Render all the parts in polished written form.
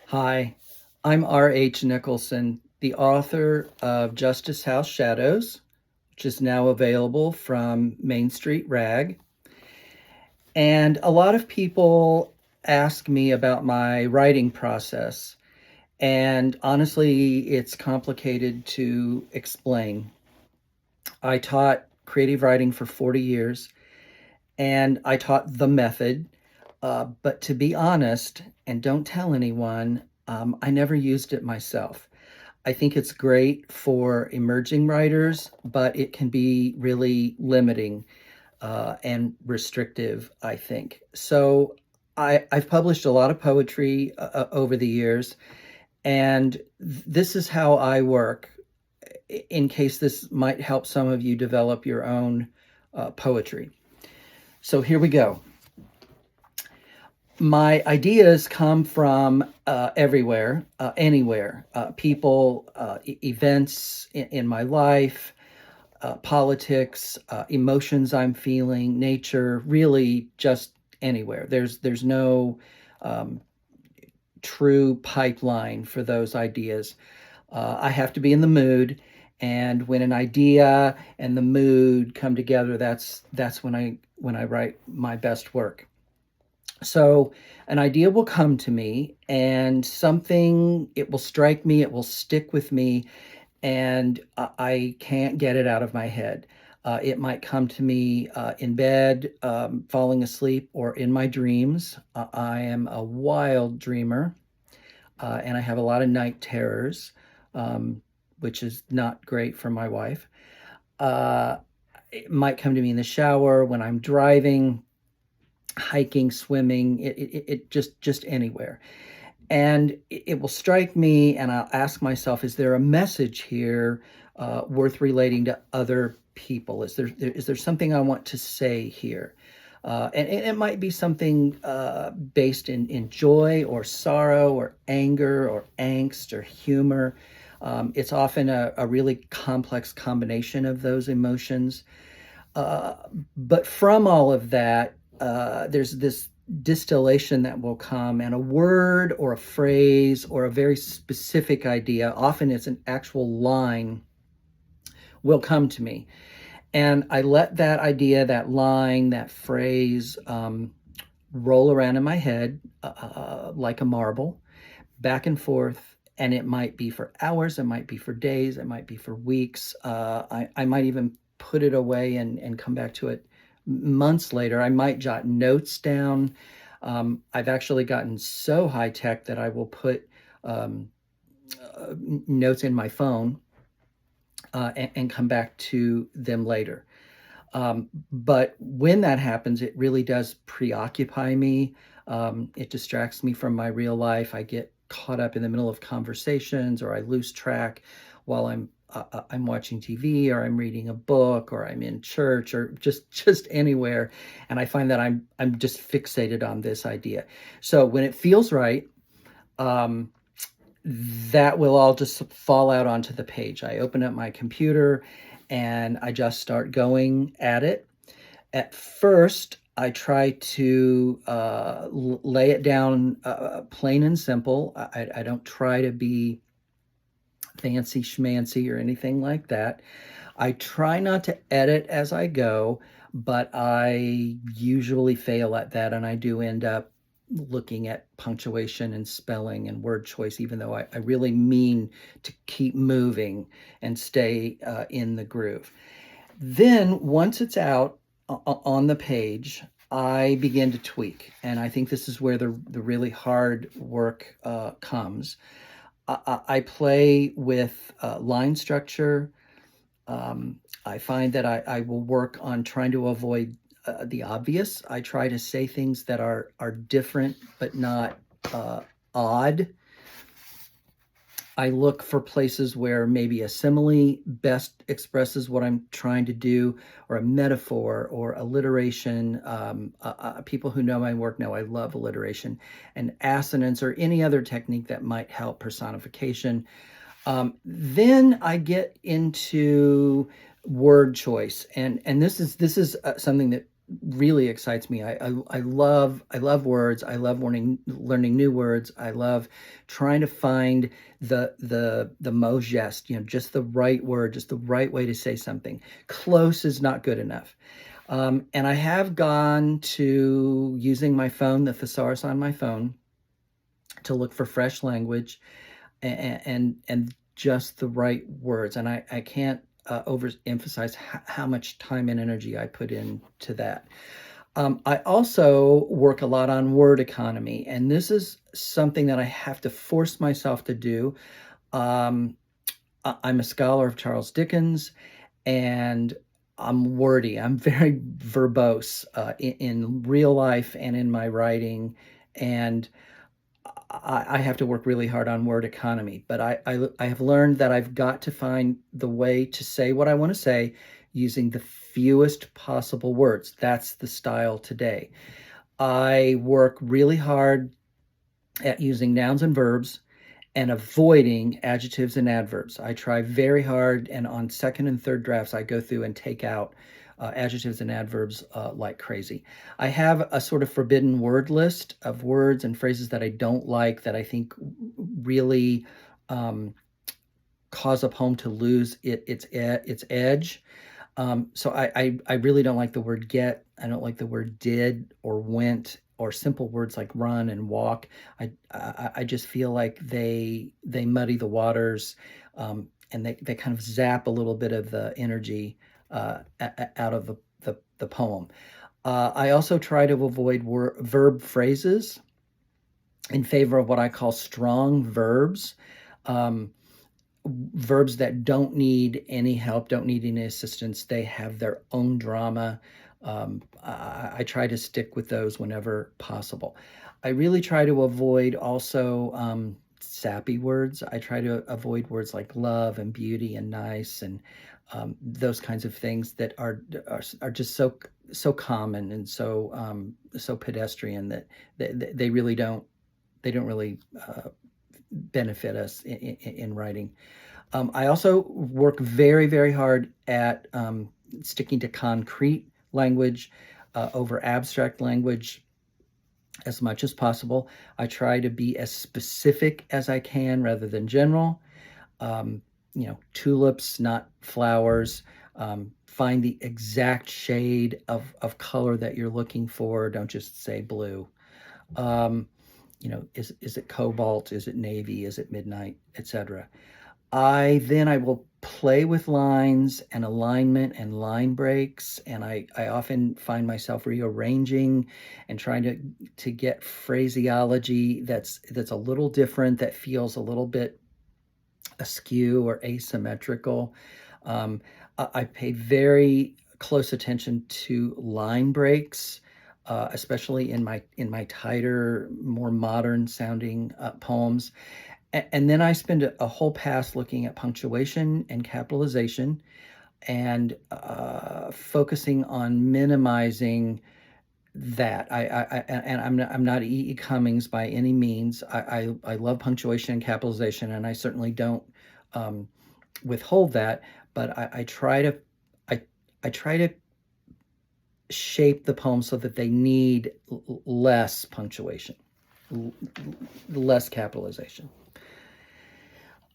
Hi, I'm R.H. Nicholson, the author of Justice House Shadows, which is now available from Main Street Rag. And a lot of people ask me about my writing process. And honestly, it's complicated to explain. I taught creative writing for 40 years, and I taught the method. But to be honest, and don't tell anyone, I never used it myself. I think it's great for emerging writers, but it can be really limiting and restrictive, I think. So I've published a lot of poetry over the years, and this is how I work, in case this might help some of you develop your own poetry. So here we go. My ideas come from everywhere, anywhere, people, events in my life, politics, emotions I'm feeling, nature, really just anywhere. There's no true pipeline for those ideas. I have to be in the mood, and when an idea and the mood come together, that's when I write my best work. So an idea will come to me, and it will strike me, it will stick with me, and I can't get it out of my head. It might come to me in bed, falling asleep, or in my dreams. I am a wild dreamer, and I have a lot of night terrors, which is not great for my wife. It might come to me in the shower, when I'm driving, hiking, swimming, it just anywhere. And it will strike me, and I'll ask myself, is there a message here worth relating to other people? Is there something I want to say here? And it might be something based in joy or sorrow or anger or angst or humor. It's often a really complex combination of those emotions. But from all of that, there's this distillation that will come, and a word or a phrase or a very specific idea, often it's an actual line, will come to me. And I let that idea, that line, that phrase roll around in my head like a marble, back and forth. And it might be for hours, it might be for days, it might be for weeks. I might even put it away and come back to it months later. I might jot notes down. I've actually gotten so high tech that I will put notes in my phone and come back to them later. But when that happens, it really does preoccupy me. It distracts me from my real life. I get caught up in the middle of conversations, or I lose track while I'm watching TV, or I'm reading a book, or I'm in church, or just anywhere, and I find that I'm just fixated on this idea. So when it feels right, that will all just fall out onto the page. I open up my computer and I just start going at it. At first, I try to lay it down plain and simple. I don't try to be fancy schmancy or anything like that. I try not to edit as I go, but I usually fail at that, and I do end up looking at punctuation and spelling and word choice, even though I really mean to keep moving and stay in the groove. Then once it's out on the page, I begin to tweak, and I think this is where the really hard work comes. I play with line structure. I find that I will work on trying to avoid the obvious. I try to say things that are different but not odd. I look for places where maybe a simile best expresses what I'm trying to do, or a metaphor, or alliteration. People who know my work know I love alliteration, and assonance, or any other technique that might help personification. Then I get into word choice, and this is something that really excites me. I love words. I love learning new words. I love trying to find the mot geste, just the right word, just the right way to say something. Close is not good enough. And I have gone to using my phone, the thesaurus on my phone, to look for fresh language and just the right words. And I can't overemphasize how much time and energy I put into that. I also work a lot on word economy, and this is something that I have to force myself to do. Um, I'm a scholar of Charles Dickens, and I'm wordy. I'm very verbose in real life and in my writing, and I have to work really hard on word economy. But I have learned that I've got to find the way to say what I want to say using the fewest possible words. That's the style today. I work really hard at using nouns and verbs and avoiding adjectives and adverbs. I try very hard, and on second and third drafts, I go through and take out adjectives and adverbs like crazy. I have a sort of forbidden word list of words and phrases that I don't like, that I think really um, cause a poem to lose its edge. So I really don't like the word get. I don't like the word did or went or simple words like run and walk. I just feel like they muddy the waters, and they kind of zap a little bit of the energy out of the poem. I also try to avoid verb phrases in favor of what I call strong verbs. Um, Verbs that don't need any help, don't need any assistance. They have their own drama. I try to stick with those whenever possible. I really try to avoid also sappy words. I try to avoid words like love and beauty and nice and those kinds of things that are just so common and so pedestrian that they really don't really benefit us in writing. I also work very, very hard at sticking to concrete language over abstract language as much as possible. I try to be as specific as I can rather than general. Um, tulips, not flowers. Find the exact shade of color that you're looking for. Don't just say blue. Um, is it cobalt? Is it navy? Is it midnight? Etc. I will play with lines and alignment and line breaks, and I often find myself rearranging and trying to get phraseology that's a little different, that feels a little bit askew or asymmetrical. Um, I pay very close attention to line breaks, especially in my tighter, more modern sounding poems. And then I spend a whole pass looking at punctuation and capitalization and focusing on minimizing that. I'm not E. E. Cummings by any means. I love punctuation and capitalization, and I certainly don't um, withhold that. But I, I try to shape the poem so that they need less punctuation, less capitalization.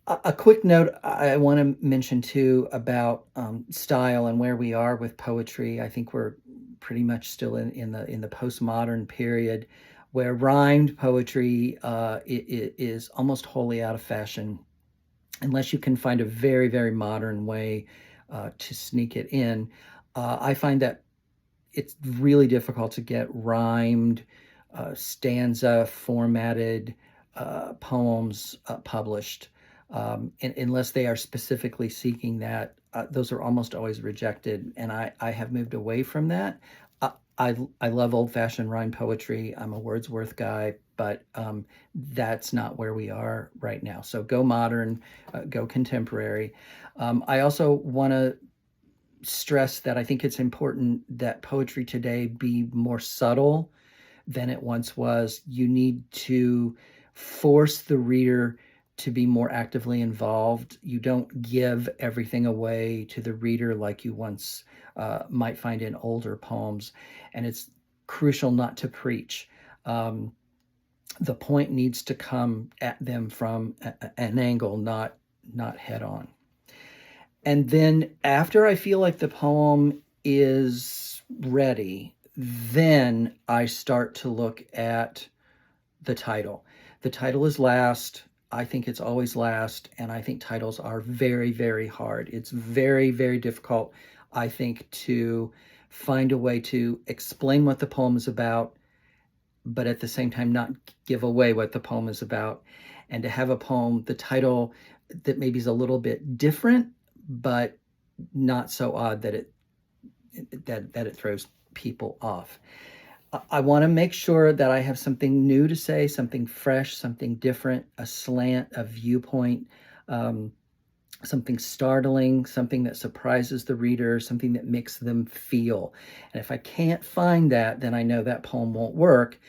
A quick note I want to mention too about style and where we are with poetry. I think we're pretty much still in the postmodern period, where rhymed poetry is almost wholly out of fashion, unless you can find a very, very modern way to sneak it in. I find that it's really difficult to get rhymed, stanza formatted poems published, unless they are specifically seeking that. Those are almost always rejected, and I have moved away from that. I love old-fashioned rhyme poetry. I'm a Wordsworth guy, but that's not where we are right now. So go modern, go contemporary. I also want to stress that I think it's important that poetry today be more subtle than it once was. You need to force the reader to be more actively involved. You don't give everything away to the reader like you once might find in older poems. And it's crucial not to preach. The point needs to come at them from an angle, not head on. And then after I feel like the poem is ready, then I start to look at the title. The title is last. I think it's always last, and I think titles are very, very hard. It's very, very difficult, I think, to find a way to explain what the poem is about, but at the same time not give away what the poem is about, and to have a poem, the title that maybe is a little bit different, but not so odd that it throws people off. I want to make sure that I have something new to say, something fresh, something different, a slant, a viewpoint, something startling, something that surprises the reader, something that makes them feel. And if I can't find that, then I know that poem won't work.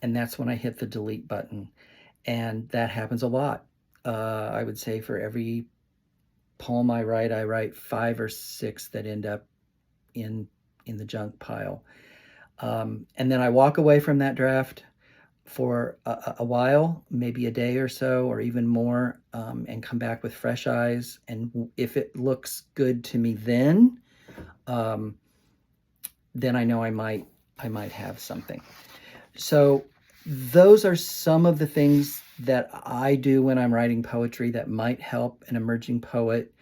And that's when I hit the delete button. And that happens a lot. I would say for every poem I write 5 or 6 that end up in the junk pile. And then I walk away from that draft for a while, maybe a day or so, or even more, and come back with fresh eyes. And if it looks good to me, then I know I might have something. So those are some of the things that I do when I'm writing poetry that might help an emerging poet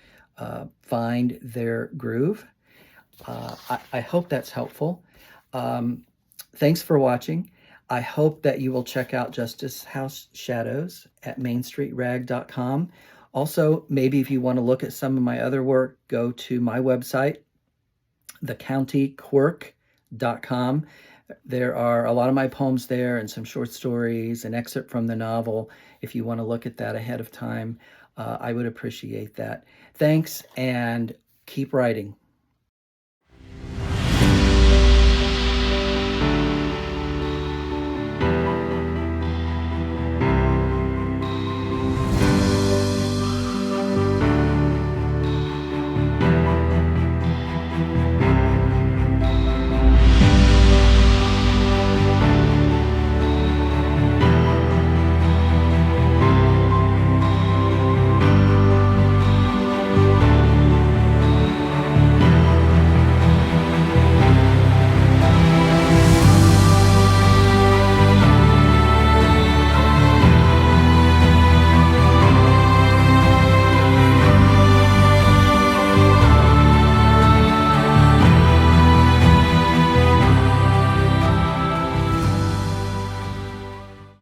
find their groove. I hope that's helpful. Thanks for watching. I hope that you will check out Justice House Shadows at mainstreetrag.com. Also, maybe if you want to look at some of my other work, go to my website, thecountyquirk.com. There are a lot of my poems there and some short stories, an excerpt from the novel. If you want to look at that ahead of time, I would appreciate that. Thanks, and keep writing.